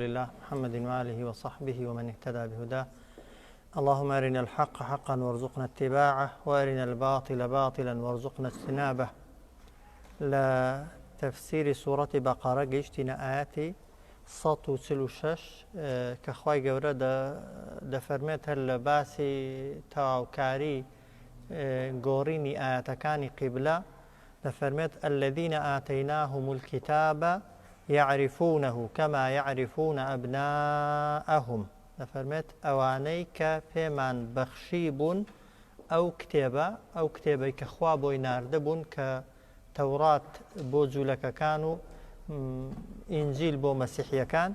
لله محمد وآله وصحبه ومن اهتدى بهداه. اللهم أرنا الحق حقا وارزقنا اتباعه وأرنا الباطل باطلا وارزقنا اجتنابه. لا تفسير سورة بقرة جيشتنا آياتي 146 كخواي قورة دفرميت الباسي تاوكاري قوريني آياتكاني قبلة دفرميت الذين آتيناهم الكتاب يعرفونه كما يعرفون أبناءهم. دەفەرمێت ئەوانەی کە پێمان بەخشی بوون ئەو کتێبەی کە خوا بۆی ناردەبوون کە تەورات بۆ جوولەکەکان و ئینجیل بۆ مەسیحیەکان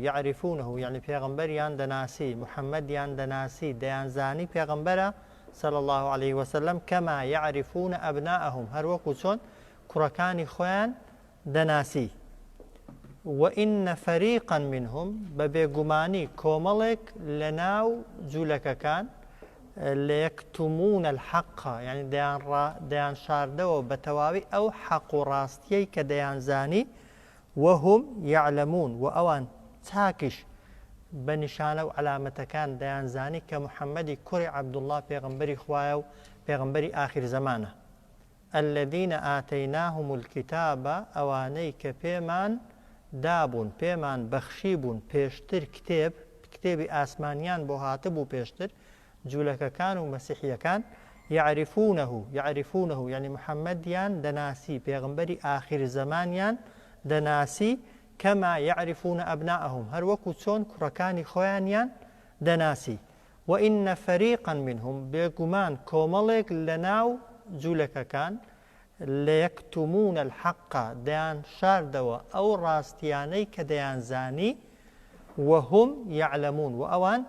یعرفونه یعنی پێغەمبەریان دەناسی، محەممەدیان دەناسی، دەیانزانی پێغەمبەرە صلى الله عليه وسلم كما يعرفون أبناءهم هەروەکو چۆن کوڕەکانی خۆیان دەناسی. وإن فريقا منهم ببيغماني كوملك لناو جولك كان ليكتمون الحق يعني ديان شاردو بتواوي أو حق راستي كديان زاني وهم يعلمون وأوان تاكش بنشانه علامة كان ديان زاني كمحمد كري عبد الله بيغمبري خوايو بيغمبري آخر زمانه. الذين آتيناهم الكتاب أواني كبيمان دابون پێمان بەخشی بوون پێشتر کتێبی ئاسمانیان بۆ هاتبوو پێشتر جوولەکەکان و مەسیحیەکان یعرفونه یعنی محەممەدیان دەناسی، پێغمبەری ئاخر زەمانیان دەناسی کەما یعرفونە ئەبناءهم هەروەکو چۆن کوڕەکانی خۆیانیان دەناسی. وئین فەریقا منهم بێگومان کۆمەڵێک لەناو جوولەکەکان ليكتمون الحق ديان شاردوا أو راستياني كديان زاني وهم يعلمون وأوان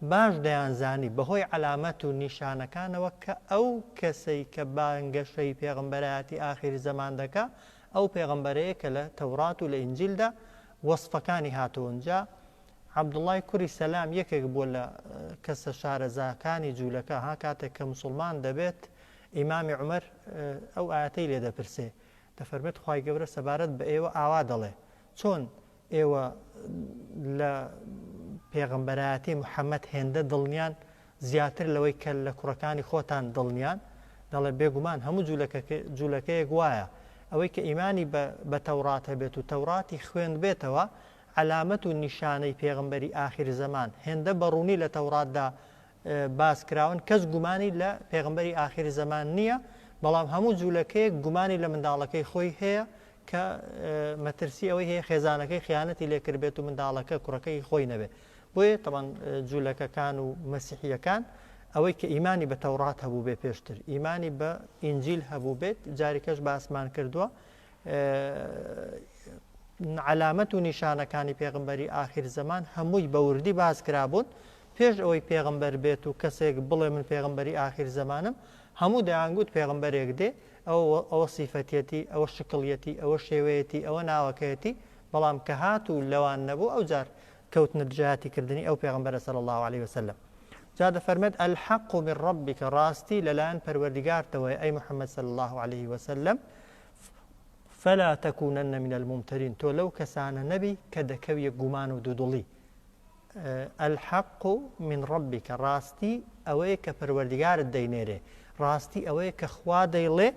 باش ديان زاني بهوي علامة نشانة كان وكا أو كسي كبانغ شي بيغمبراتي آخر زمان دكا أو بيغمبريك لتوراة والإنجيل دا وصفكاني هاتون جا عبد الله كوري سلام يكيك بولا كس شارزاكاني جولكا هاكاتك كمسلمان دبيت ئیمامی عومەر ئەو ئاەتەی لێ دەپرسێ دەفەرمێت خوای گەورە سەبارەت بە ئێوە ئاوا دەڵێ چۆن ئێوە لە پێغەمبەرایەتی محەممەد هێندە دڵنیان زیاتر لەوەی کە لە کوڕەکانی خۆتان دڵنیان دەڵێ بێگومان هەموو جوولەکەیەک وایە ئەوەی کە ئیمانی بە تەورات هەبێت و تەوراتی خوێند بێتەوە علامەت و نیشانەی پێغەمبەری ئاخر زەمان هێندە بەڕوونی لە تەوراتدا باس کراون کەس گومانی لە پێغمبەری ئاخر زەمان نییە، بەڵام هەموو جوولەکەیەک گومانی لە منداڵەکەی خۆی هەیە کە مەترسی ئەوەی هەیە خێزانەکەی خیانەتی لێکردبێت و منداڵەکە کوڕەکەی خۆی نەبێت. بۆیە تەمان جوولەکەکان و مەسیحیەکان ئەوەی کە ئیمانی بە تەورات هەبوو بێ پێشتر ئیمانی بە ئینجیل هەبوو بێت جاریکەش باسمان کردووە علامەت و نیشانەکانی پێغمبەری ئاخر زەمان هەمووی بەوردی باس کرابوون پێش ئەوەی پێغمبەر بێت و کەسێک بڵێ من پێغمبەری ئاخر زەمانم هەموو دەیانگوت پێغمبەرێک دێ ئەوە سیفەتیەتی ئەوە شکڵیەتی ئەوە شێوەیەتی ئەوە ناوەکەیەتی، بەڵام کە هات و لەوان نەبوو ئەو جار کەوتنە دژایەتی کردنی ئەو پێغمبەرە صلی الله عليه وسلم. جا دەفەرمێت الحق من ربك ڕاستی لەلایەن پەروەردیگارتەوەی ئەی محەممەد صلی الله عليه وسلم فلا تكونن من الممترين تۆ لەو کەسانە نەبی کە دەکەویە گومان و دوودڵی. الحق من ربك راستي أويك پروردگار دينيري راستي أويك خوا ديلي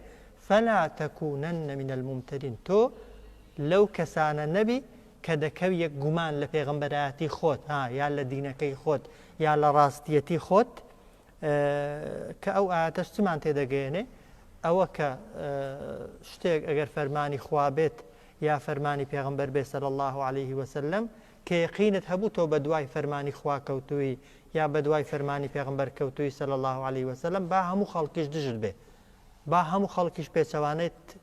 فلا تكونن من الممترين تو لو كسان النبي كدكويك گمان لپیغمبراتي خوت يا لدينكي خوت يا لراستيتي خوت كأو آتش تمان تدقيني أو شتيك اگر فرماني خوا بيت يا فرماني پیغمبر بي صلى الله عليه وسلم کە یەقینت هەبوو تۆ بە دوای فەرمانی خوا کەوتووی یا بە دوای فەرمانی پێغمبەر کەوتووی صلی الله عليه وسلم با هەموو خەڵکیش دژت بێ، با هەموو خەڵکیش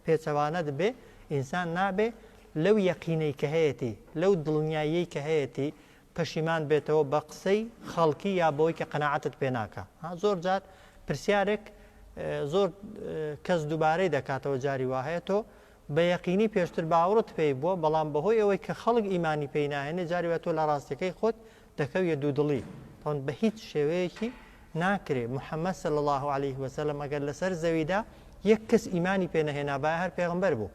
پێچەوانەت بێ، ئینسان نابێ لەو یەقینەی کە هەیەی لەو دڵنیایی کە هەیەی پەشیمان بێتەوە بە قسەی خەڵکی یا بەوەی کە قەناعەتت پێ ناکە. زۆر جار پرسیارێک زۆر کەس دووبارەی دەکاتەوە جاری وا هەیە تۆ بە یەقینی پێشتر باوەڕت پێی بووە، بەڵام بەهۆی ئەوەی کە خەڵک ئیمانی پێی ناهێنێ جاری وە تۆ لە ڕاستیەکەی خۆت دەکەویە دوودڵی تۆن بە هیچ شێوەیەکی ناکرێ. محەممەد صلی الله عليه وسلم ئەگەر لەسەر زەویدا یەک کەس ئیمانی پێ نەهێنا با هەر پێغمبەر بوو،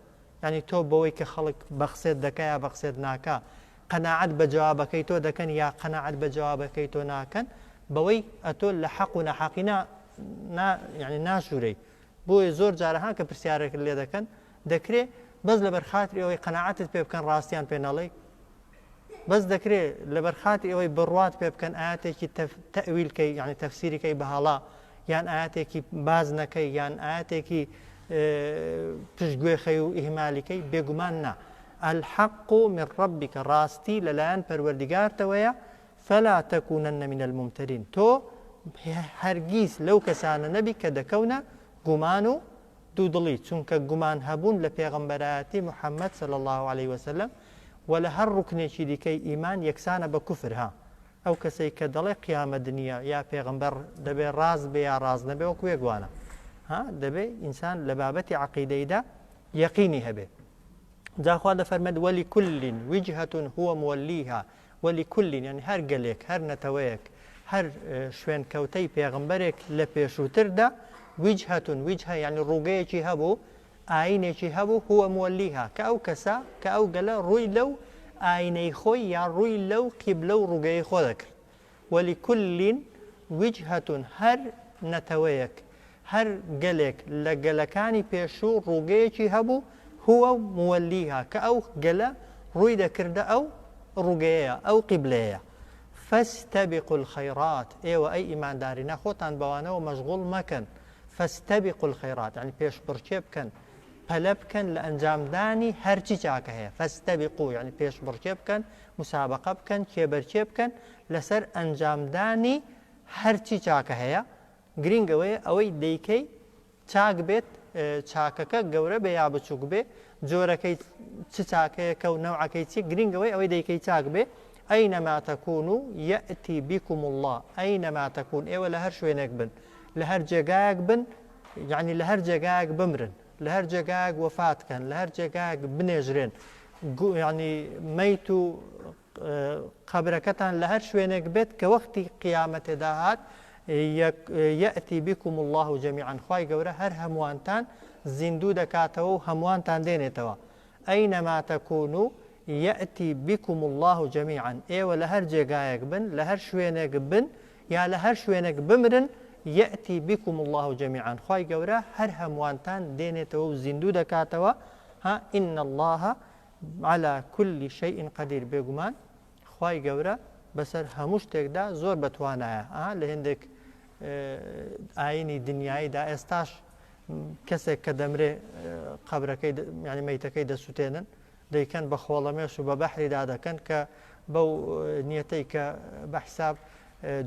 ینی تۆ بەوەی کە خەڵک بە قسێت دەکا یا بە قسێت ناکا قەناعەت بە جوابەکەی تۆ دەکەن یا قەناعەت بە جوابەکەی تۆ ناکەن بەوەی ئەتۆ لە حەق و نەحەقی یعنی ناشورەی بۆیە زۆر جارەها کە پرسیارێک لێ دەکەن دەکرێت بەس لە بەرخاتری ئەوەی قەناعەتت پێ بکەن ڕاستیان پێ نەڵێ بەس دەکرێت لە بەرخاتری ئەوەی بڕوات پێ بکەن ئاەتێکی تەویلکەی یعنی تەفسیریکەی بەهاڵا یان ئاەتێکی باز نەکەی یان ئاەتێکی پشتگوێ خەی و ئیهمالیکەی بێگومان نا الحق من ربك ڕاستی لەلایەن پەروەردیگارتەوەیە فلا تكونن من الممترين تۆ هەرگیز لەو کەسانە نەبی کە دەکەونە گومان و دوودڵی چونکە گومان هەبوون لە پێغەمبەرایەتی محەممەد صلی الله عليه وسلم و لە هەر ڕوکنێکی دیکەی ئیمان یەکسانە بە کوفر ها ئەو کەسەی کە دەڵێ قیامەت دنیا یا پێغەمبەر دەبێ ڕاست بێ یا ڕاست نەبێ وەکو یەکوانە ها دەبێ ئینسان لە بابەتی عەقیدەیدا یەقینی هەبێ جاخوا دەفەرمێت ولكل وجهة هو موليها ولكل يعني هەر گەلێک هەر نەتەوەیەک هەر شوێن کەوتەی پێغەمبەرێک لە پێشووتردا وجهة يعني ڕووگەیەکی هەبوو ئاینێکی هەبوو هو موليها کە ئەو کەسە کە ئەو گەلە ڕووی لەو ئاینەی خۆی یا ڕووی لەو قیبلە و ڕووگەی خۆ دەکرد ولكل وجهة هەر نەتەوەیەک هەر گەلێک لە گەلەکانی پێشوو ڕووگەیەکی هەبوو هو موليها کە ئەو گەلە ڕووی دەکردە ئەو ڕووگەیە ئەو قیبلەیە فاستبقوا الخيرات ئێوە ئەی ئیماندارینە خۆتان بەوانەوە مەشغوڵ مەکەن فاستبقوا الخيرات يعني پێش بڕچێ بکەن پەلە بکەن لە ئەنجامدانی هەرچی چاکە هەیە فاستبقوا يعني پێش بڕچێ بکەن مسابقە بکەن کێبەرچێ بکەن لەسەر ئەنجامدانی هەرچی چاکە هەیە گرنگەوەیە ئەوەی دەیکەی چاک بێت چاکەکە گەورە بێ یا بچووک بێ جۆرەکەی چ چاکەیەکە و نەوعەکەی چی گرنگەوەی ئەوەی دەیکەی چاک بێ ئەینەما تەکوون یەئتی بیکم الله ئەینەما تەکوون ئێوە لە هەر شوێنێک بن لە هەر جێگایەک بن یعنی لە هەر جێگایەک بمرن لە هەر جێگایەک وەفاتکەن لە هەر جێگایەک بنێژرێن ینی مەیت و قەبرەکەتان لە هەر شوێنێک بێت کە وەختی قیامەتێدا هات یەئتی بیکم الله جەمیعا خوای گەورە هەر هەمووانتان زیندوو دەکاتەوە و هەمووانتان دێنێتەوە ئەینەما تەکوون یەئتی بیکم الله جەمیعا ئێوە لە هەر جێگایەک بن لە هەر شوێنێک بن یا لە هەر شوێنێک بمرن یەئتی بیکم الله جەمیعا خوای گەورە هەر هەمووانتان دێنێتەوە و زیندوو دەکاتەوە ها ئین الله على كل شيء قدير بێگومان خوای گەورە بەسەر هەموو شتێکدا زۆر بەتوانایە لە هێندێک ئاینی دنیاییدا ئێستاش کەسێک کە دەمرێ قەبرەکەی یعنی مەیتەکەی دەسووتێنن دەیکەن بە خۆڵەمێش و بە بەحریدا دەکەن کە بەو نیەتەی کە بە حساب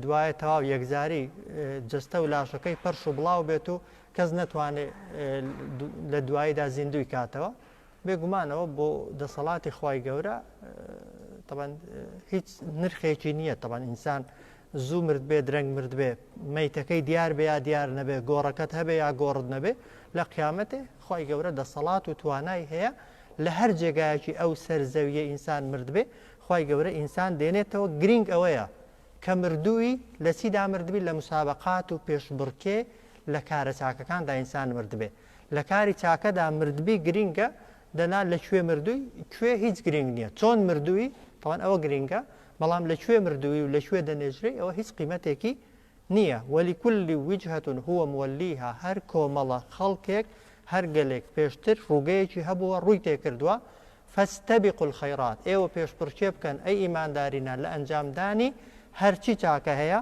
دوایە تەواو یەکزاری جستە و لاشەکەی پەرش و بڵاو بێت و کەس نەتوانێت لە دواییدا زیندوی کاتەوە بێگومانەوە بۆ دەسەڵاتی خوای گەورە طبعا هیچ نرخێکی نییە طبعا ئینسان زوو مرد بێ درەنگ مرد بێ مەیتەکەی دیار بێ یا دیار نەبێ گۆڕەکەت هەبێ یا گۆڕت نەبێ لە قیامەتێ خوای گەورە دەسەڵات و توانای هەیە لە هەر جێگایەکی ئەو سەرزەویە ئینسان مرد بێ خوای گەورە ئینسان دێنێتەوە گرنگ ئەوەیە کە مردووی لە چیدا مردبی لە مسابقات و پێشبڕکێ لە کارە چاکەکاندا ئینسان مرد بێ لە کاری چاکەدا مردبی گرنگە دەنا لەکوێ مردووی کوێ هیچ گرنگ نییە چۆن مردووی تاوان ئەوە گرنگە بەڵام لەکوێ مردووی و لەکوێ دەنێژرێ ئەوە هیچ قیمەتێکی نییە ولكل وجهة هو موليها هەر کۆمەڵە خەڵکێک هەر گەلێک پێشتر ڕووگەیەکی هەبووە ڕووی تێکردووە فاستبقوا الخيرات ئێوە پێشبڕکێ بکەن ئەی ئیماندارینە لە ئەنجامدانی هەرچی چاکە هەیە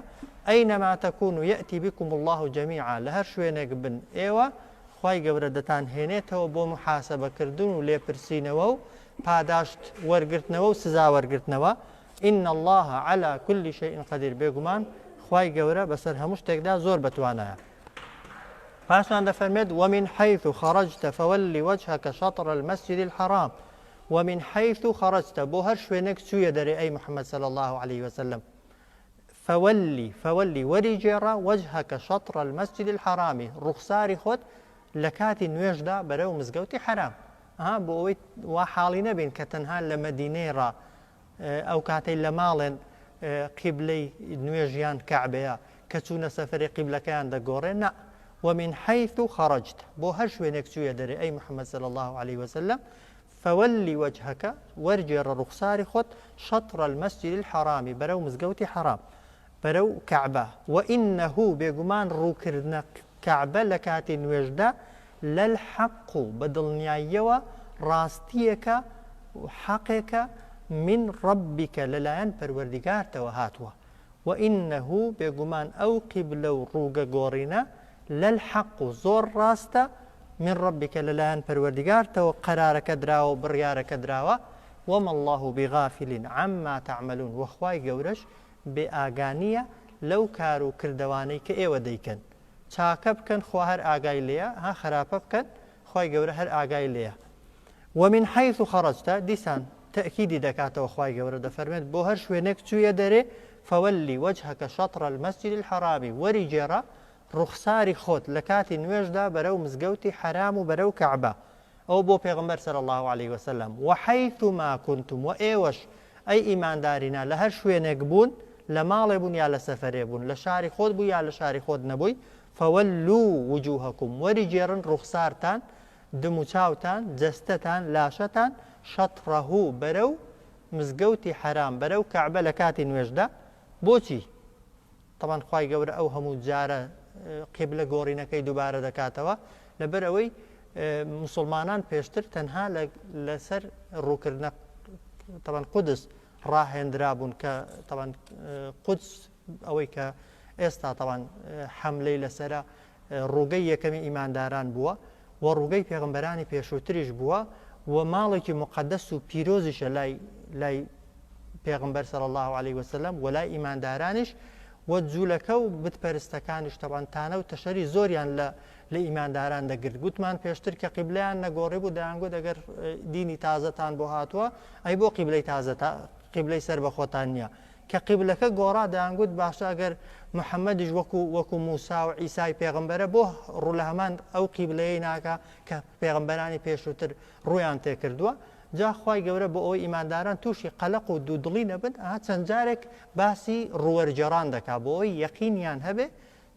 ئەینەما تەکوون یەئتی بیکم الله جەمیعا لە هەر شوێنێک بن ئێوە خوای گەورە دەتان هێنێتەوە بۆ محاسەبەکردن و لێپرسینەوە و پاداشت وەرگرتنەوە و سزا وەرگرتنەوە ئین الله على كل شيء قدير بێگومان خوای گەورە بەسەر هەموو شتێکدا زۆر بەتوانایە پاشان دەفەرمێت ومن حيث خرجت فولي وجهك شطر المسجد الحرام ومن حيث خرجت بۆ هەر شوێنێک چوویە دەرێ ئەی محەممەد صلى الله عليه وسلم فولي وەریگێڕە وجهك شطر المسجد الحرام ڕوخساری خۆت لە کاتی نوێژدا بەرەو مزگەوتی حرام بۆ ئەوەی وا حاڵی نەبین کە تەنها لە مەدینەیڕا ئەو کاتەی لە ماڵێن قیبلەی نوێژیان کەعبەیە کە چوونە سەفەری قیبلەکەیان دەگۆڕێ نا ومن حيث خرجت بۆ هەر شوێنێک چوویە دەرێ ئەی محەممەد صلى الله عليه وسلم فولي وجهك وەرجێڕە ڕوخساری خۆت شەطر المەسجد الحرام بەرەو مزگەوتی حرام بەرەو کەعبە وئینەه بێگومان ڕووکردنە کەعبە لە کاتی نوێژدا لەلحەق بە دڵنیاییەوە ڕاستیەکە و حەقێکە من ڕەبیکە لەلایەن پەروەردیگارتەوە هاتووە وئینەه بێگومان ئەو قیبلە و ڕووگە گۆڕینە لەلحەق و زۆر ڕاستە من ڕەبیکە لەلایەن پەروەردیگارتەوە قەرارەکە دراوە و بڕیارەکە دراوە وما الله بغافل عما تعملون وەخوای گەورەش بێ ئاگانیە لەو کار و کردەوانەی کە ئێوە دەیکەن چاکە بکەن خوا هەر ئاگای لێیە ها خراپە بکەن خوای گەورە هەر ئاگای لێیە ومن حيث خرجت دیسان تأكيدي دەکاتەوە خوای گەورە دەفەرمێت بۆ هەر شوێنێک چوویە دەرێ فولي وجهك شطر المسجد الحرام وەری جێڕە ڕوخساری خۆت لە کاتی نوێژدا بەرەو مزگەوتی حرام و بەرەو کەعبە ئەو بۆ پێغەمبەر صلی الله عليه وسلم وحيث ما كنتم وئێوەش ئەی ئیماندارینە لە هەر شوێنێک بوون لە ماڵێ بوون یا لە سەفەرێ بوون لە شاری خۆت بوو یا لە شاری خۆت نەبووی فولوا وجوهكم وەری جێڕن ڕوخسارتان دم و چاوتان جەستەتان لاشەتان شەطڕەه بەرەو مزگەوتی حرام بەرەو کەعبە لە کاتی نوێژدا بۆچی طبعا خوای گەورە ئەو هەموو جارە قیبلە گۆڕینەکەی دووبارە دەکاتەوە لەبەر ئەوەی مسلمانان پێشتر تەنها لەسەر ڕووکردنە طبعا قودس ڕاهێنرا بوون کە طبعا قودس ئەوەی کە ئێستا طبعا حەملەی لەسرە ڕووگەی یەکەمی ئیمانداران بووە و ڕووگەی پێغەمبەرانی پێشووتریش بووە و ماڵێکی مقدس و پیرۆزیشە لای پێغەمبەر صلی الله عليه وسلم و لای ئیماندارانیش و جوولەکە و بتپەرستەکانیش طبعا تانە و تەشەری زۆریان لە ئیمانداران دەگرت گوتمان پێشتر کە قیبلەیان نەگۆڕی بوو دەیانگوت ئەگەر دینی تازەتان بۆ هاتووە ئەی بۆ قیبلەی تازە قیبلەی سەر بەخۆتان نییە کە قیبلەکە گۆڕا دەیانگوت باشە ئەگەر محەممەدیش وەکو موسا و عیسای پێغەمبەرە بۆ ڕوو لە هەمان ئەو قیبلەیە ناکە کە پێغەمبەرانی پێشووتر ڕوویان تێکردووە جا خوای گەورە بۆ ئەوەی ئیمانداران تووشی قەلەق و دوودڵی نەبن چەند جارێک باسی ڕووەرجێڕان دەکا بۆ ئەوەی یەقینیان هەبێ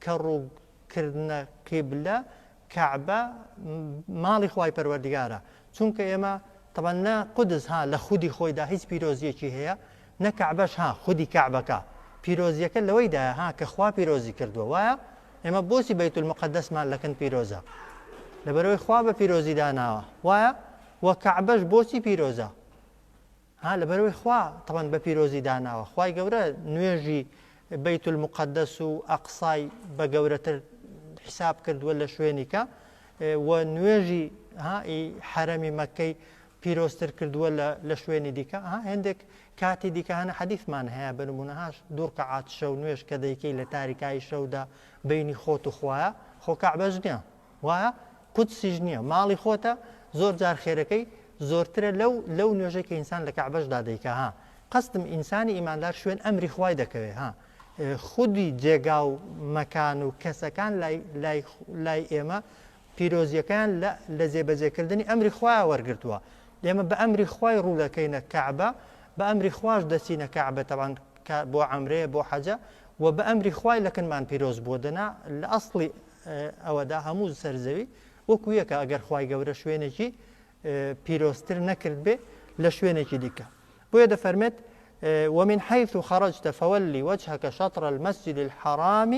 کە ڕووکردنە قیبلە کەعبە ماڵی خوای پەروەردیگارە چونکە ئێمە طبعا نە قودس ها لە خودی خۆیدا هیچ پیرۆزیەکی هەیە نە کەعبەش ها خودی کەعبەکە پیرۆزیەکە لەوەیدایە ها کە خوا پیرۆزی کردووە وایە ئێمە بۆچی بەیت المقدسمان لەکن پیرۆزە لەبەرەوەی خوا بە پیرۆزی داناوە وایە و کەعبەش بۆچی پیرۆزە ها لەبەرەوەی خوا طبعا بە پیرۆزی داناوە خوای گەورە نوێژی بەیت المقدس و ئەقسای بە گەورەتر حساب کردووە لە شوێنیکە و نوێژی حرەمی مەکەی پیرۆستر کردووە لە شوێنی دیکە هەندێک کاتی دیکە هەنە حەدیثمان هەیە بنمونەهاش دوور قەعات شەو نوێژ کە دەیکەی لە تاریکایی شەودا بینی خۆت و خوایە خۆ کەعبەش نییە وایە قودسیش نییە ماڵی خۆتە زۆر جار خێرەکەی زۆرترە لەو نوێژەی کە ئینسان لە کەعبەشدا دەیکە قەستم ئینسانی ئیماندار شوێن ئەمری خوای دەکەوێت خودی جێگا و مەکان و کەسەکان لای ئێمە پیرۆزیەکان لە جێبەجێکردنی ئەمری خوایە وەرگرتووە ئێمە بە ئەمری خوای ڕوو دەکەینە کەعبە بە ئەمری خواش دەچینە کەعبە تەوان بۆ عەمرەیە بۆ حەجە و بە ئەمری خوای لەکنمان پیرۆز بۆ دەنا لە ئەسڵی ئەوەدا هەموو سەرزەوی وەکو یەکە ئەگەر خوای گەورە شوێنێکی پیرۆزتر نەکرد بێ لە شوێنێکی دیکە بۆیە دەفەرمێت ومن حيث خرجت فولي وجهك شطر المسجد الحرام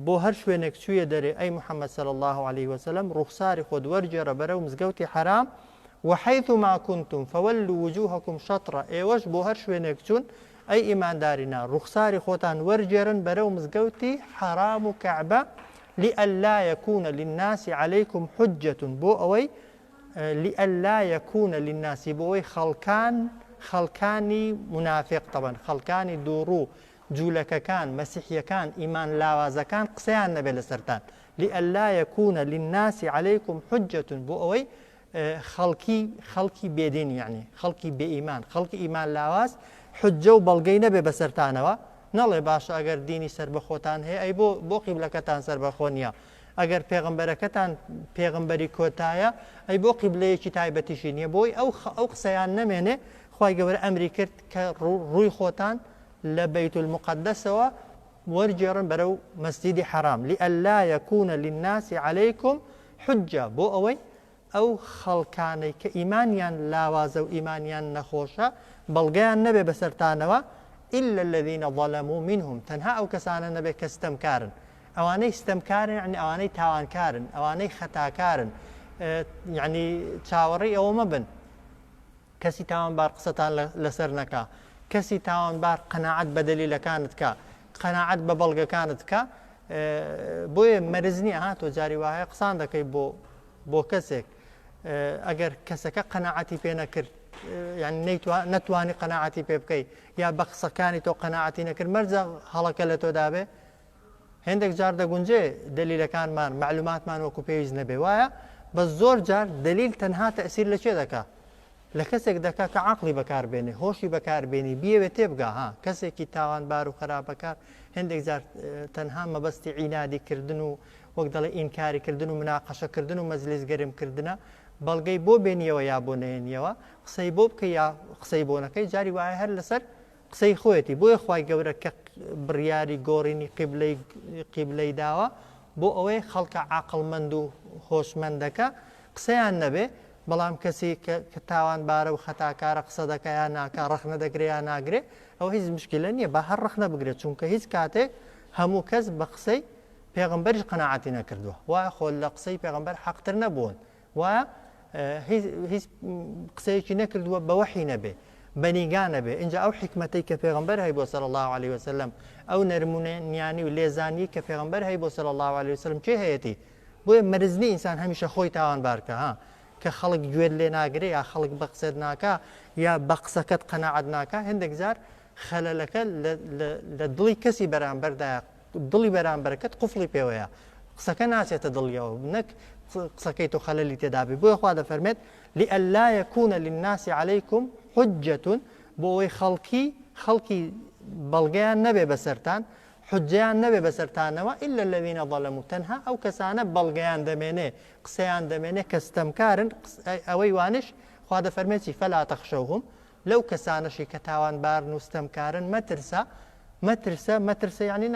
بۆ هەر شوێنێک چوویە دەرێ ئەی محەممەد صلی الله عليه وسلم ڕوخساری خۆت وەرجێڕە بەرەو مزگەوتی حرام وحيث ما كنتم فولوا وجوهكم شطرة ئێوەش بۆ هەر شوێنێک چوون ئەی ئیماندارینا ڕوخساری خۆتان وەرجێڕن بەرەو مزگەوتی حرام و کەعبە لئلا يكون للناس عليكم حجة بۆ ئەوەی لئلا يكون للناس بۆ ئەوەی خەڵکانی منافق طبعا خەڵکانی دووڕوو جوولەکەکان مەسیحیەکان ئیمان لاوازەکان قسەیان نەبێت لەسەرتان لئلا يكون للناس عليكم حجة بۆ ئەوەی خەڵکی بێدین یعنی خەڵکی بێئیمان خەڵکی ئیمان لاواز حجە و بەڵگەی نەبێ بەسەرتانەوە نەڵێ باشە ئەگەر دینی سەربەخۆتان هەیە ئەی بۆ قیبلەکەتان سەربەخۆ نییە ئەگەر پێغەمبەرەکەتان پێغەمبەری کۆتایە ئەی بۆ قیبلەیەکی تایبەتیشی نییە بۆی ئەو قسەیان نەمێنێ خوای گەورە ئەمری کرد کە ڕووی خۆتان لە بەیت المقدسەوە وەرجێڕن بەرەو مەسجیدی حرام لئلا يكون للناس عليكم حجة بۆ ئەوەی ئەو خەڵکانەی کە ئیمانیان لاوازە و ئیمانیان نەخۆشە بەڵگەیان نەبێ بەسەرتانەوە إلا الذين ظلموا منهم تەنها ئەو کەسانە نەبێ کە ستەمکارن ئەوانەی ستەمکارن یعنی ئەوانەی تاوانکارن ئەوانەی خەتاکارن یعنی چاوەڕێی ئەوە مەبن کەسی تاوانبار قسەتان لەسەر نەکا کەسی تاوانبار قەناعەت بە دەلیلەکانت کە قەناعەت بە بەڵگەکانت کە بۆیە مەرز نییە تۆ جاری وایە قسان دەکەی بۆ کەسێک ئەگەر کەسەکە قەناعەتی پێ نەکرد یعنی نەتوانی قەناعەتی پێ بکەیت یا بە قسەکانی تۆ قەناعەتی نەکرد مەرجە هەڵەکە لە تۆدابێ هێندێک جار دەگونجێ دلیلەکانمان معلوماتمان وەکو پێویست نەبێ وایە بە زۆر جار دلیل تەنها تەئسیر لە چێ دەکا لە کەسێک دەکا کە عەقڵی بەکاربێنێ هۆشی بەکاربێنی بیەوێت تێبگا کەسێکی تاوانبار و خراپەکار هێندێک جار تەنها مەبەستی عینادیکردن و وەک دەڵێ ئینکاریکردن و مناقەشەکردن و مەجلیسگەرمکردنە بەڵگەی بۆ بێنیەوە یا بۆ نێنیەوە قسەی بۆ بکە یا قسەی بۆ نەکەی جاری وایە هەر لەسەر قسەی خۆیەتی بۆیە خوای گەورە کە بڕیاری گۆڕینی قیبلەی داوە بۆ ئەوەی خەڵکە عاقڵمەند و هۆشمەندەکە قسەیان نەبێ بەڵام کەسی کە تاوانبارە و خەتاکارە قسە دەکە یان ناکە ڕەخ نەدەگرێ یان ناگرێ ئەو هیچ مشکلە نییە بە هەر ڕەخ نەبگرێت چونکە هیچ کاتێک هەموو کەس بە قسەی پێغەمبەریش قەناعەتی نەکردووە وایە خۆ لە قسەی پێغەمبەر حەقتر نەبوون وایە هیچ قسەیەکی نەکردووە بە وەحی نەبێ بەنیگان نەبێ اینجا ئەو حکمەتەی کە پێغەمبەر هەی بۆ صلی الله عليه وسلم ئەو نەرمونیانی و لێزانی کە پێغەمبەر هەی بۆ صلی الله عليه وسلم چێ هەیەی بۆیە مەرزنی ئینسان هەمیشە خۆی تاوانبارکە کە خەڵک گوێت لێ ناگرێ یا خەڵک بە قسەت ناکە یا بە قسەکەت قەناعەت ناکە هەندێک جار خەلەلەکە لە دڵی کەسی بەرامبەردایە دڵی بەرامبەرەکەت قوفڵی پێوەیە قسەکە ناچێتە دڵیەوە نەک قسەکەی تۆ خەلەلی تێدابێ بۆیە خوا دەفەرمێت لئلا يكون للناس عليكم حجة بۆ ئەوەی خەڵکی بەڵگەیان نەبێ بەسەرتان حجیان نەبێ بەسەرتانەوە إلا الذين ظلموا تەنها ئەو کەسانە بەڵگەیان دەمێنێ قسەیان دەمێنێ کە ستەمکارن ئەوەی وانش خوا دەفەرمێتی فەلا تەخشەوهم لەو کەسانەشی کە تاوانبارن و ستەمکارن مەترسە یعنی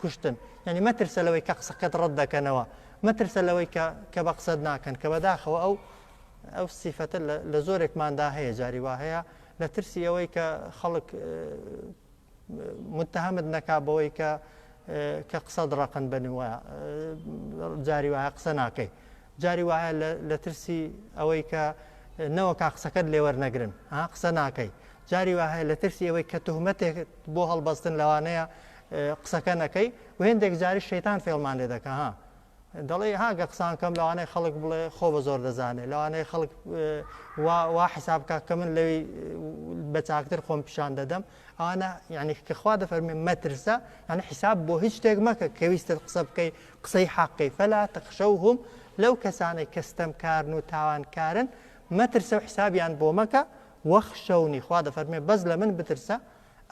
کوشتن یعنی مەترسە لەوەی کە قسەکەت ڕەت دەکەنەوە مەترسە لەوەی کە بە قسەت ناکەن کە بەداخەوە ئەو سیفەتە لە زۆرێکماندا هەیە جاری وا هەیە لە ترسی ئەوەی کە خەڵک متهمت نەکا بەوەی کە قسەت ڕقن بن وایە جاری وایە قسە ناکەی جاری وایە لە ترسی ئەوەی کە نەوەکا قسەکەت لێوەرنەگرن قسە ناکەی جاری وایە لە ترسی ئەوەی کە تهمەتێک بۆ هەڵبەستن لەوانەیە قسەکە نەکەی و هێندێک جاری شەیتان فێڵمان لێ دەکە دەڵێ هاگە قسان کەم لەوانەیە خەڵک بڵێ خۆ بە زۆر دەزانێت لەوانەیە خەڵک وا حیسابکە کە من لەوی بە چاکتر خۆم پیشان دەدەم ئەوانە یعنی کە خوا دەفەرمێ مەترسە یعنی حیساب بۆ هیچ شتێک مەکە کە ویستت قسە بکەی قسەی حەقی فەلا تەخشەوهم لەو کەسانێک کە ستەمکارن و تاوانکارن مەترسە و حیسابیان بۆ مەکە وەخشەونی خوا دەفەرمێ بەس لە من بترسە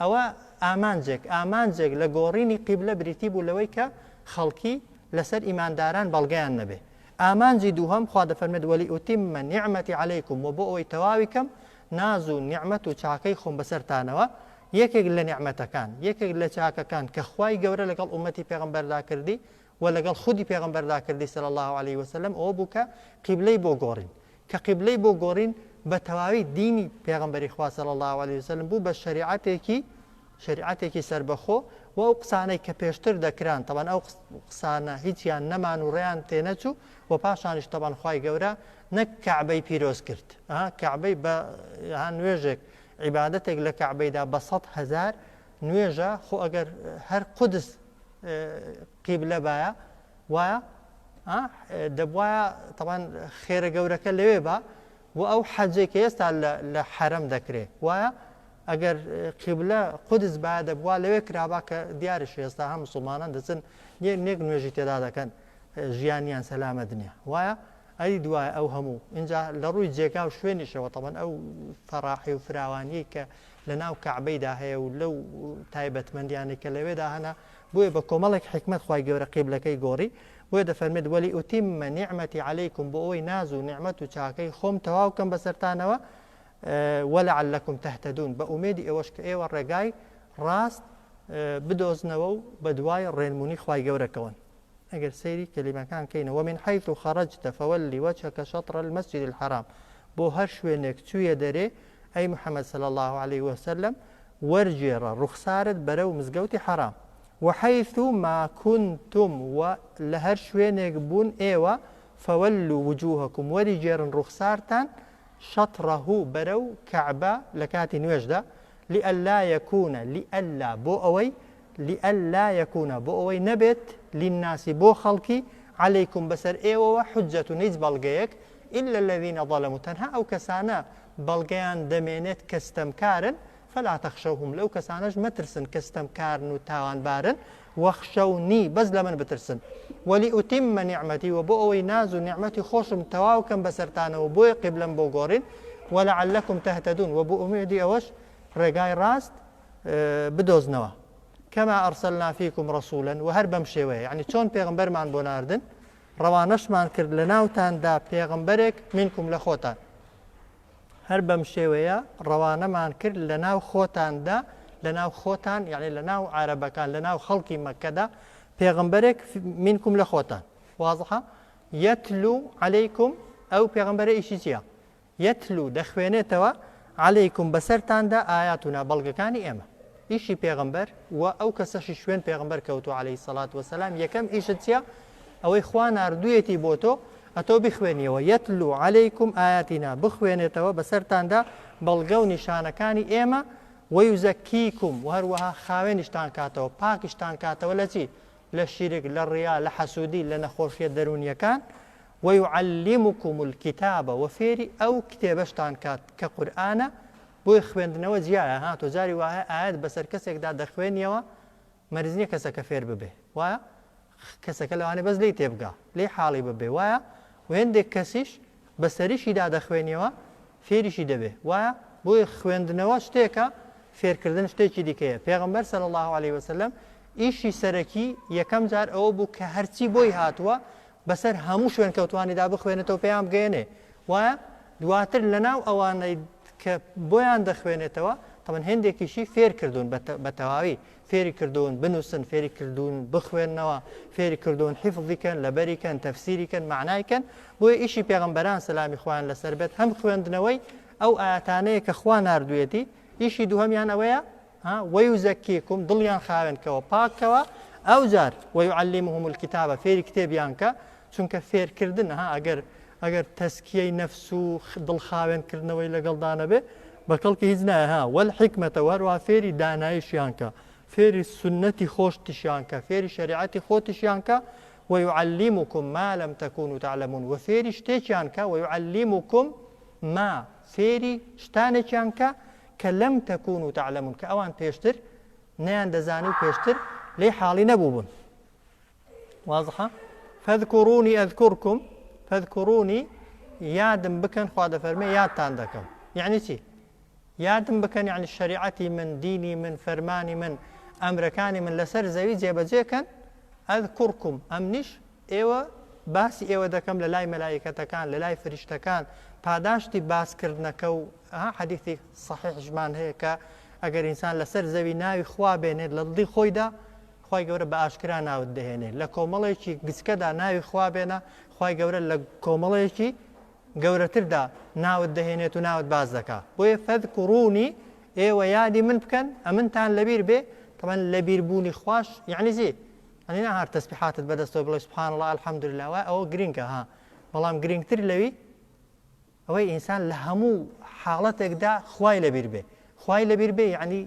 ئەوە ئامانجێک لە گۆڕینی قیبلە بریتی بوو لەوەی کە خەڵکی لەسەر ئیمانداران بەڵگەیان نەبێ ئامانجی دووهەم خوا دەفەرمێت وەلی ئوتیممە نیعمەتی عەلەیکم و بۆ ئەوەی تەواویکەم ناز و نیعمەت و چاکەی خۆم بەسەرتانەوە یەکێک لە نیعمەتەکان یەکێک لە چاکەکان کە خوای گەورە لەگەڵ ئومەتی پێغەمبەردا کردی و لەگەڵ خودی پێغەمبەردا کردی صلی الله عليه وسلم ئەوە بوو کە قیبلەی بۆ گۆڕین کە قیبلەی بۆ گۆڕین بە تەواوی دینی پێغەمبەری خوا صلی الله عليه وسلم بوو بە شریعەتێکی سربەخۆ و ئەو قسانەی کە پێشتر دەکران تەبەن ئەو قسانە هیچیان نەمان و ڕێیان تێنەچوو و پاشانیش تەبەن خوای گەورە نەک کەعبەی پیرۆز کرد کەعبەی بە نوێژێک عیبادەتێک لە کەعبەیدا بە 100,000 نوێژە خۆ ئەگەر هەر قودس قیبلە بایە وایە دەبوایە تەبەن خێرە گەورەکە لەوێ بە و ئەو حەجێک ئێستا لە حەرەم دەکرێت وایە ئەگەر قیبلە قودس با دەبوا لەوێ کرابا کە دیارش ئێستا هەم مسلمانان دەچن نێک نوێژی تێدا دەکەن ژیانیان سەلامەت نییە وایە ئەی دوایە ئەو هەموو اینجا لە ڕووی جێگا و شوێنیشەوە تەبەن ئەو فەراحی و فراوانی کە لە ناو کەعبەیدا هەیە و لەو تایبەتمەندیانی کە لەوێدا هەنا بۆیە بە کۆمەڵێک حکمت خوای گەورە قیبلەکەی گۆڕی بۆیە دەفەرمێت وەلی ئوتیممە نیعمەتی عەلەیکم بۆ ئەوەی ناز و نیعمەت و چاکەی خۆم تەواو کەم بەسەرتانەوە ولعلكم تهتدون بأميدي ئێوەش کە ئێوە ڕێگای ڕاست بدۆزنەوە و بە دوای ڕێنمونی خوای گەورەکەون ئەگەر سەیری کەلیمەکان کەینە ومن حيث خرجت فولي وجهك شطر المسجد الحرام بۆ هەر شوێنێک چوویە دەرێ ئەی محەممەد صلى الله عليه وسلم وەرجێڕە ڕوخسارت بەرەو مزگەوتی حرام وحيث ما كنتم و لە هەر شوێنێک بوون ئێوە فولوا وجوهكم وەری جێڕن ڕوخسارتان شطره بەرەو کەعبە لە کاتی نوێژدا لئلا يكون لئلا بۆ ئەوەی لئلا يكون بۆ ئەوەی نەبێت للناس بۆ خەڵکی عليكم بەسەر ئێوەوە حجەت و هیچ بەڵگەیەک إلا الذين ظلموا تەنها ئەو کەسانە بەڵگەیان دەمێنێت کەستەمکارن فلا تخشوهم لەو کەسانەش مەترسن کەستەمکارن و تاوانبارن وەخشەونی بەس لە من بترسن ولئتم نعمتي و بۆ ئەوەی ناز و نیعمەتی خۆشم تەواو کەم بەسەرتانەوە بۆیە قیبلەم بۆ گۆڕین ولعلكم تهتدون و بۆ ئومێدی ئەوەش ڕێگای ڕاست بدۆزنەوە كما أرسلنا فيكم رسولا وهر بەم شێوەیە یعنی چۆن پێغمبەرمان بۆ ناردن ڕەوانەشمان کرد لە ناوتاندا پێغمبەرێک منکم لە خۆتان هەر بەم شێوەیە ڕەوانەمان کرد لە ناو خۆتاندا لە ناو خۆتان یعنی لە ناو عارەبەکان لە ناو خەڵکی مەکەدا پێغمبەرێک منکم لە خۆتان واضحە یەتلو عەلەیکم ئەو پێغمبەرە ئیشی چییە یەتلو دەخوێنێتەوە عەلەیکم بەسەرتاندا ئایاتونا بەڵگەکانی ئێمە ئیشی پێغمبەر و ئەو کەسەشی شوێن پێغمبەر کەوتو عەلەیهی سەڵات وەسەلام یەکەم ئیشت چییە ئەوەی خوا ناردوویەتی بۆ تۆ ئەتۆ بخوێنیەوە یەتلو عەلەیکم ئایاتینا بخوێنێتەوە بەسەرتاندا بەڵگە و نیشانەکانی ئێمە وەیوزەکیکم و هەروەها خاوێنیشتان کاتەوە پاکیشتان کاتەوە لە چی لە شیرک لە ڕیا لە حەسوودی لە نەخۆشیە دەرونیەکان ويعلمكم الكتاب وفێری ئەو کتێبەشتان کات کە قورئانە بۆی خوێندنەوە جیایە ها تۆ جاری وایە ئاەت بەسەر کەسێکدا دەخوێنیەوە مەرج نییە کەسەکە فێر ببێ وایە کەسەکە لەوانێ بەس لی تێبگا لێ حاڵی ببێ وایە هێندێک کەسیش بەسەریشیدا دەخوێنیەوە فێریشی دەبێ وایە بۆی خوێندنەوە شتێکە فێرکردن شتێکی دیکەیە پێغمبەر صلی الله عليه وسلم ئیشی سەرەکی یەکەم جار ئەوە بوو کە هەرچی بۆی هاتووە بەسەر هەموو شوێن کەوتوانیدا بخوێنێتەوە پێیان بگەێنێ وایە دواتر لەناو ئەوانەی کە بۆیان دەخوێنێتەوە تەمەن هێندێکیشی فێر کردوون بە تەواوی فێری کردوون بنووسن فێری کردوون بخوێننەوە فێری کردوون حیفظیکەن لەبەریکەن تەفسیریکەن معنایکەن بۆیە ئیشی پێغمبەران سەلامی خوایان لەسەر بێت هەم خوێندنەوەی ئەو ئاەتانەیە کە خوا ناردوویەتی ئیشی دووهەمیان ئەوەیە وەیوزەکیکم دڵیان خاوێنکەوە پاکەوە ئەو جار وەیعلمهم الکتابە فێری کتێبیان کە چونکە فێرکردن ئەگەر تەسکیەی نەفس و دڵخاوێنکردنەوەی لەگەڵدانە بێ بە کەڵکی هیچ نایە وەلحیکمەتەوە هەروە فێری داناییشیان کە فێری سنەتی خۆشتیشیان کە فێری شریعەتی خۆتیشیان کە وەیعلمکم ما لەم تەکونوا تعلمون و فێری شتێکیان کە وەیعلمکم ما فێری شتانێکیان کە کە لەم تەکونوا تعلمون کە ئەوان پێشتر نەیان دەزانی و پێشتر لێ حاڵی نەبوو بوون واضحە فەذکورونی ئەذکورکم فەذکورونی یادم بکەن خوا دەفەرمێ یادتان دەکەم یعنی چی یادم بکەن یعنی شریعەتی من دینی من فەرمانی من ئەمرەکانی من لەسەر زەوی جێبەجێکەن ئەذکورکم ئەمنیش ئێوە باسی ئێوە دەکەم لە لای مەلایکەتەکان لە لای فریشتەکان پاداشتی باسکردنەکە و حەدیثی صحیحشمان هەیە کە ئەگەر ئینسان لەسەر زەوی ناوی خوا بێنێت لە دڵی خۆیدا خوای گەورە بە ئاشکرا ناوت دەهێنێت لە کۆمەڵێکی گچکەدا ناوی خوا بێنە خوای گەورە لە کۆمەڵێکی گەورەتردا ناوت دەهێنێت و ناوت باز دەکا بۆیە فەذکورونی ئێوە یادی من بکەن ئەمنتان لەبیر بێ تەمەن لەبیربوونی خوش یعنی زی ئەنی نەهار تەسبیحاتت بەدەستەوە بڵێ سوبحان الله الحەمدولله وای ئەوە گرینگە ها بەڵام گرینگتر لەوی ئەوەی ئینسان لە هەموو حاڵەتێکدا خوای لەبیر بێ خوای لەبیر بێ یعنی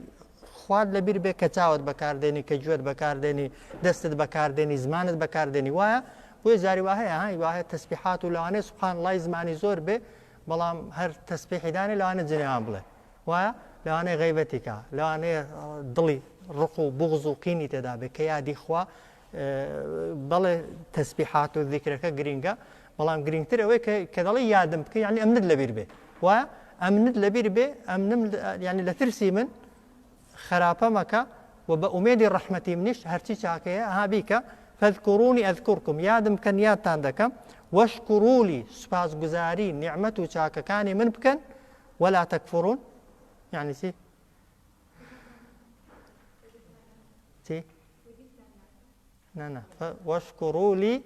خواد لەبیر بێ کە چاوت بەکاردێنی کە گوێت بەکاردێنی دەستت بەکاردێنی زمانت بەکاردێنی وایە بۆیە جاری وهەیە وایە تەسبیحات و لەوانەیە سوبحان الله زمانی زۆر بێ بەڵام هەر تەسبیحی دانێ لەوانەیە جنێوان بڵێ وایە لەوانەیە غەیبەتی کە لەوانەیە دڵی ڕق و بوغز و قینی تێدا بێ کە یادی خوا بەڵێ تەسبیحات و ذیکرەکە گرینگە بەڵام گرینگتر ئەوەی کە دەڵی یادم بکە یعنی ئەمنت لەبیر بێ وایە ئەمنت لەبیر بێ ئەمنم یعنی لە ترسی من خراپە مەکە و بە ئومێدی ڕەحمەتی منیش هەرچی چاکەیە ها بیکە فەذکورونی ئەذکورکم یادم بکەن یادتان دەکەم وەشکورولی سوپاسگوزاری نیعمەت و چاکەکانی من بکەن وەلا تەکفڕون یعنی چی نەنا وەشکوڕولی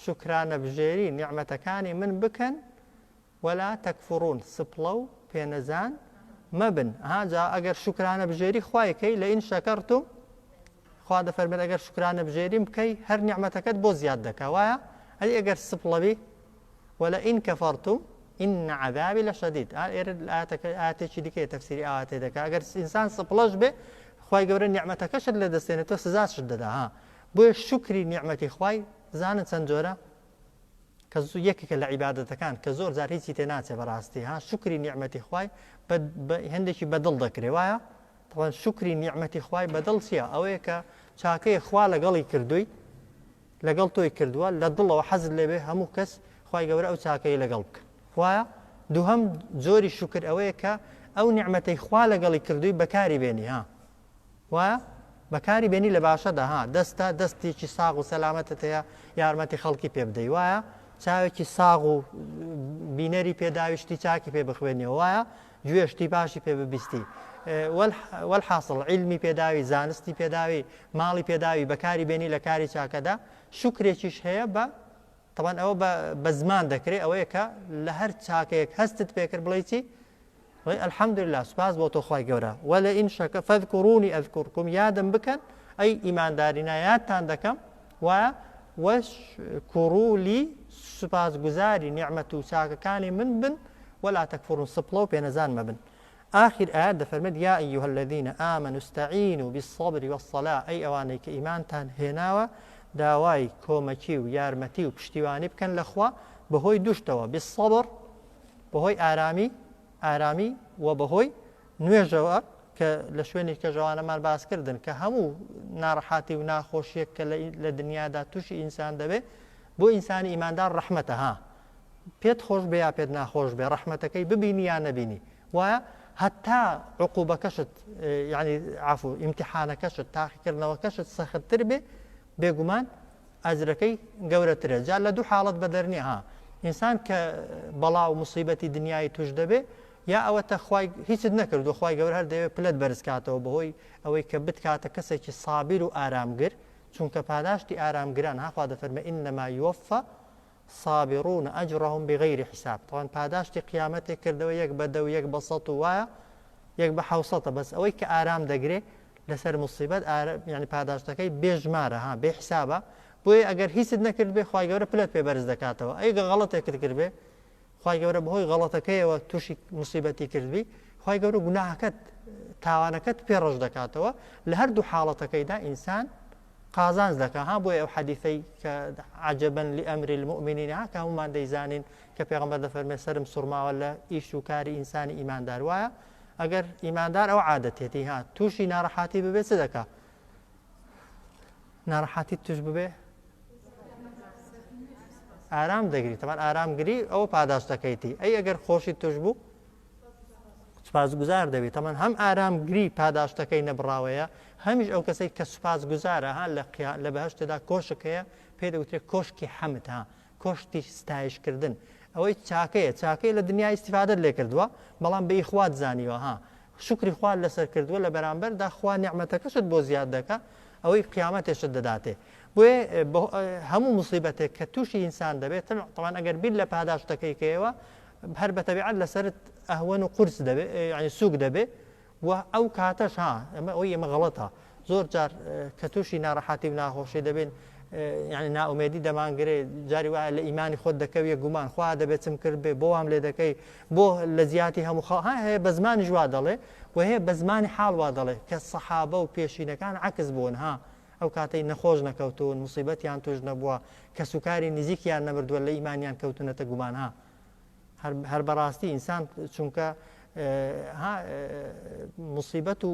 شکرانە بژێری نیعمەتەکانی من بکەن وەلا تەکفڕون سپڵە و پێنەزان مەبن. جا ئەگەر شکرانە بژێری خوایکەی لە ئین شەکەرتم خوا دەفەرمێت ئەگەر شکرانە بژێریم بکەی هەر نیعمەتەکەت بۆ زیاد دەکا وایە ئەلی ئەگەر سپڵەبی وەلا ئین کەفەرتم إن عذابي لشديد. آتێکی دیکەی تەفسیری ئاوا تێدەکا ئەگەر ئینسان سپڵەش بێ خوای گەورە نیعمەتەکەشت لە دەستێنێتەوە سزاشت دەدا. بۆیە شکری نیعمەتی خوای زانن چەند جۆرە کە یەکێکە لە عیبادەتەکان کە زۆر جار هیچی تێ ناچێ بەڕاستی شکری نیعمەتی خوای هەندێکی بەدڵ دەکرێ وایە طبعاً شکری نیعمەتی خوای بەدڵ چییە ئەوەیە کە چاکەی خوا لەگەڵی کردووی لەگەڵ تۆی کردووە لە دڵەوە حەزت لێبێ هەموو کەس خوای گەورە ئەو چاکەی لەگەڵ بکە وایە. دووهەم زۆری شکر ئەوەیە کە ئەو نیعمەتەی خوا لەگەڵی کردووی بەکاری بێنی وایە بەکاری بێنی لە باشەدا دەستە دەستێکی ساغ و سەلامەتت هەیە یارمەتی خەڵکی پێ بدەی وایە چاوێکی ساغ و بینەری پێداویشتی چاکی پێ بخوێنیەوە وایە گوێشتی باشی پێ ببیستی وەلحاصڵ عیلمی پێداوی زانستی پێداوی ماڵی پێداوی بەکاری بێنی لە کاری چاکەدا شکرێکیش هەیە بە طبعاً ئەوە بە زمان دەکرێت ئەوەیە کە لە هەر چاکەیەک هەستت پێکرد بڵێ چی الحەمدولله سوپاس بۆ تۆ خوای گەورە وەلە ئین شەکە فەذکوڕونی ئەذکوڕکم یادم بکەن ئەی ئیماندارینە یادتان دەکەم وایە وەشکوڕولی سوپاسگوزاری نیعمەت و چاکەکانی من بن ولا تەکفڕون سپڵە و پێنەزان مەبن. آخر ئاەت دەفەرمێت یا ئەیها الذین ئامنوا استعینوا بالصبر والصلاة ئەی ئەوانەی کە ئیمانتان هێناوە داوای کۆمەکی و یارمەتی و پشتیوانی بکەن لەخوا بەهۆی دوشتەوە بالصبر بەهۆی ئارامی و بەهۆی نوێژەوە کە لە شوێنی کە ژەوانەمان باسکردن کە هەموو ناڕەحاتی و ناخۆشیەک کە لە دنیادا تووشی ئینسان دەبێت بۆ ئینسانی ئیماندار ڕەحمەتە پێت خۆش بێ یا پێت ناخۆش بێ ڕەحمەتەکەی ببینی یا نەبینی وایە هەتا عقوبەکەشت یعنی عفو ئیمتیحانەکەشت تاقیکردنەوەکەشت سەختتر بێ بێگومان ئەجرەکەی گەورەترە جا لە دوو حاڵەت بەدەرنی ئینسان کە بەڵا و مصیبەتی دنیای توش دەبێ یا ئەوەتە هیچت نەکردو خی گەور هەر دەوێت پلت بەرزکاتەوە بەهۆی ئەوەی کە بتکاتە کەسێکی سابیر و ئارامگر چونکە پاداشتی ئارامگران خوا دەفەرمێ ئینەما یوەفە صابرون ئەجرهم بغیری حساب طبعاً پاداشتی قیامەتێک کردەوە یەک بە 10 یەک بە 100 وایە یەک بە 700 بەس ئەوەی کە ئارام دەگرێ لەسەر مصیبەت یعنی پاداشتەکەی بێژمارە بێ حسابە بۆیە ئەگەر هیچت نەکرد بێ خی گەورە پلت پێ بەرز دەکاتەوە ئەیگە غەڵەتێکت کرد بێ خی گەورە بەهۆی غەڵەتەکەیەوە تووشی مصیبەتی کردبی خی گەورە گوناهەکەت تاوانەکەت پێ ڕەش دەکاتەوە لە هەردوو حاڵەتەکەیدا ئینسان قازانج دەکات بۆیە ئەو حەدیثەی کە عەجەبەن لئەمری المؤمنین کە هەمومان دەیزانین کە پێغەمبەر دەفەرمێ سەرم سوڕماوە لە ئیش و کاری ئینسانی ئیماندار وایە ئەگەر ئیماندار ئەو عادەتێتی تووشی ناڕەحاتی ببێت چ دەکات ناڕەحاتی توش ببێ ئارام دەگری تەمان ئارامگری ئەوە پاداشتەکەیتی ئەی ئەگەر خۆشی توش بوو سوپاسگوزار دەبێت تەمان هەم ئارامگری پاداشتەکەی نەبڕاوەیە هەمیش ئەو کەسەی کە سوپاسگوزارە لە بەهەشتدا کۆشکەیە پێ دەوترێت کۆشکی حەمد کۆشتی ستایشکردن ئەوەی چاکەیە لە دنیای ئیستیفادەت لێ کردووە بەڵام بە ئیخوات زانیوە شکری خوا لەسەر کردووە لە بەرامبەردا خوا نیعمەتەکەشت بۆ زیاد دەکە ئەوەی قیامەتێشت دەداتێ بۆیە هەموو مصیبەتێک کە تووشی ئینسان دەبێت طبعاً ئەگەر بیر لە پاداشتەکەیکەوە هەر بە تەبیعەت لەسەرت ئەهوەن و قورس دەبێت یعنی سووک دەبێت و ئەو کاتەش ئەمە غەڵەتە زۆر جار کە تووشی ناڕەحاتی و ناخۆشی دەبێن یعنی ناومێدی دەمانگرێ جاری وایە لە ئیمانی خۆت دەکەویە گومان خوا دەبێت چم کرد بێ بۆ وام لێ دەکەی بۆ لە زیاتی هەموو هەیە بە زمانی ژوا دەڵێ و هەیە بە زمانی حاڵ وا دەڵێ کە سەحابە و پێشینەکان عکس بوون ئەو کاتەی نەخۆش نەکەوتون مصیبەتیان توش نەبووە کە سوکاری نزیکیان نەبردووە لە ئیمانیان کەوتونەتە گومان هەر بەڕاستی ئینسان چونکە مصیبەت و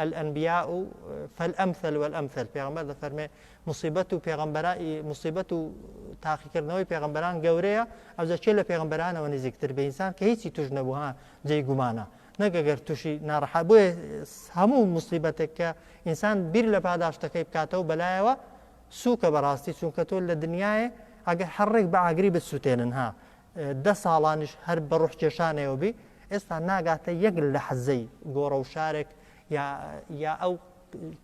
الأنبياء فالأمثل والأمثل پێغەمبەر دەفەرمێ مصیبەت و تاقیکردنەوەی پێغەمبەران گەورەیە ئەوجا چێ لە پێغەمبەرانەوە نزیکتر بە ئینسان کە هیچی توش نەبوو جێی گومانە نەگەگەر تووشی ناڕەحات بۆیە هەموو مصیبەتێک کە ئینسان بیر لە پاداشتەکەی بکاتەوە بەلایەوە سووکە بەڕاستی چونکە تۆ لە دنیاە ئەگەر هەڕێک بە ئاگری بسووتێنن 10 ساڵانیش هەر بە ڕوح کێشانەوە بی ئێستا ناگاتە یەک لە حەزەی گۆڕە و شارێک یا ئەو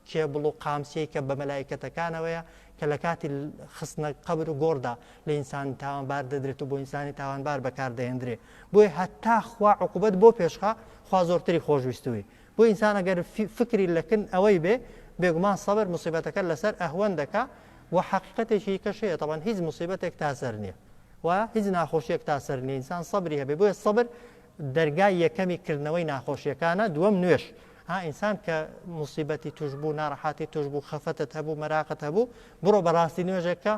کێبڵ و قامسەی کە بە مەلایکەتەکانەوەیە کە لە کاتی خستنە قبر و گۆڕدا لە ئینسانی تاوانبار دەدرێت و بۆ ئینسانی تاوانبار بەکاردەهێنرێ بۆیە هەتا خوا عقوبەت بۆ پێشخا خوا زۆرتری خۆشویستوی بۆ ئینسان ئەگەر فکری لەکن ئەوەی بێ بێگومان سەبر مصیبەتەکە لەسەر ئەهوەن دەکا و حقیقەتێکی کەشەیە تەبەن هیچ مصیبەتێک تاسەر نییە و هیچ ناخۆشیەک تاسەر نیە ئینسان سەبری هەبێ بۆیە سەبر دەرگای یەکەمی کردنەوەی ناخۆشیەکانە دووەم نوێش ئینسان کە مصیبەتی توش بوو ناڕەحاتی توش بوو خەفەتت هەبوو مەراقت هەبوو بڕۆ بەڕاستی نوێژێکە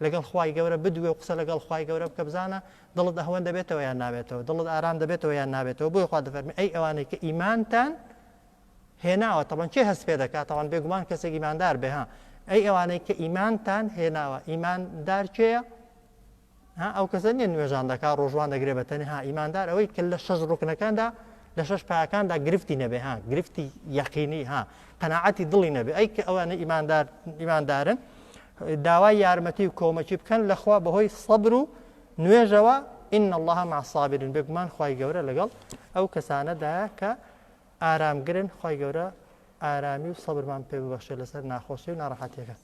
لەگەڵ خوای گەورە بدوێ و قسە لەگەڵ خوای گەورە بکە بزانە دڵت ئەهوەن دەبێتەوە یان نابێتەوە دڵت ئارام دەبێتەوە یان نابێتەوە بۆی خوا دەفەرمێ ئەی ئەوانەی کە ئیمانتان هێناوە تەبەن چێ هەست پێ دەکات تەوان بێگومان کەسێک ئیماندار بێ ئەی ئەوانەی کە ئیمانتان هێناوە ئیماندار چێە ئەو کەسە نیە نوێژان دەکات ڕۆژوان دەگرێ بەتەنها ئیماندار ئەوەی کە لە شەش ڕوکنەکاندا لە شەش پایەکاندا گرفتی نەبێ گرفتی یەقینی قەناعەتی دڵی نەبێ ئەی کە ئەوانە ئیماندارن داوای یارمەتی و کۆمەکی بکەن لەخوا بەهۆی سەبر و نوێژەوە ئین الله مع الصابرین بێگومان خوای گەورە لەگەڵ ئەو کەسانەدایە کە ئارامگرن خوای گەورە ئارامی و سەبرمان پێ ببەخشێ لەسەر ناخۆشی و ناڕەحەتیەکە